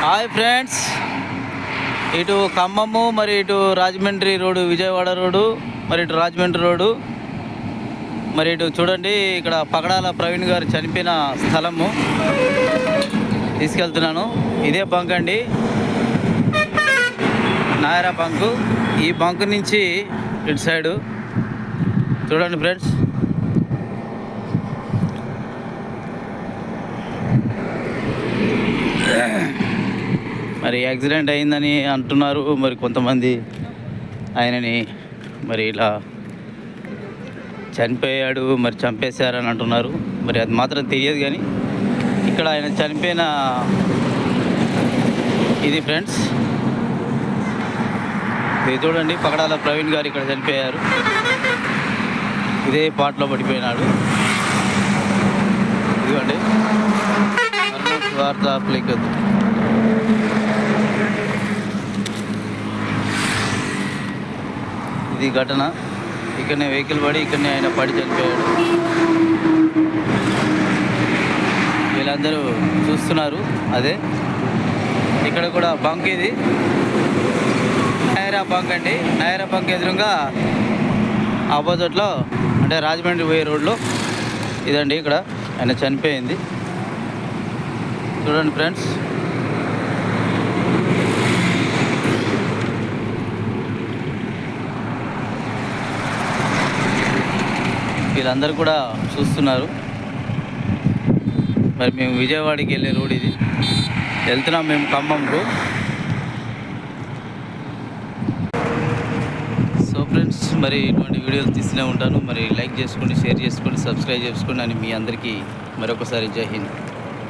Hi friends, ఇటు ఖమ్మము, మరి ఇటు రాజమండ్రి రోడ్డు, విజయవాడ రోడ్డు, మరి ఇటు రాజమండ్రి రోడ్డు, మరి ఇటు చూడండి. ఇక్కడ పగడాల ప్రవీణ్ గారు చనిపోయిన స్థలము తీసుకెళ్తున్నాను. ఇదే బంక్ అండి, నాయరా బంకు. ఈ బంక్ నుంచి ఇటు సైడు చూడండి ఫ్రెండ్స్. మరి యాక్సిడెంట్ అయిందని అంటున్నారు మరి కొంతమంది. ఆయనని మరి ఇలా చనిపోయాడు, మరి చంపేశారని అంటున్నారు. మరి అది మాత్రం తెలియదు, కానీ ఇక్కడ ఆయన చనిపోయిన ఇది ఫ్రెండ్స్. ఇది చూడండి, పగడాల ప్రవీణ్ గారు ఇక్కడ చనిపోయారు. ఇదే పాటలో పడిపోయినాడు. ఇదిగోండి వార్త అప్లికదు. ఇది ఘటన. ఇక్కడనే వెహికల్ పడి ఇక్కడనే ఆయన పడి చనిపోయాడు. వీళ్ళందరూ చూస్తున్నారు. అదే ఇక్కడ కూడా బంక్, ఇది నాయరా బంక్ అండి. నాయరా బంక్ ఎదురుగా ఆపోజిట్లో, అంటే రాజమండ్రి పోయే రోడ్లో ఇదండి. ఇక్కడ ఆయన చనిపోయింది. చూడండి ఫ్రెండ్స్. వీళ్ళందరూ కూడా చూస్తున్నారు. మరి మేము విజయవాడకి వెళ్ళే రోడ్ ఇది. వెళ్తున్నాం మేము ఖమ్మంకు. సో ఫ్రెండ్స్, మరి ఇటువంటి వీడియోలు తీస్తూనే ఉంటాను. మరి లైక్ చేసుకోండి, షేర్ చేసుకోండి, సబ్స్క్రైబ్ చేసుకోండి అని మీ అందరికీ మరొకసారి జై హింద్.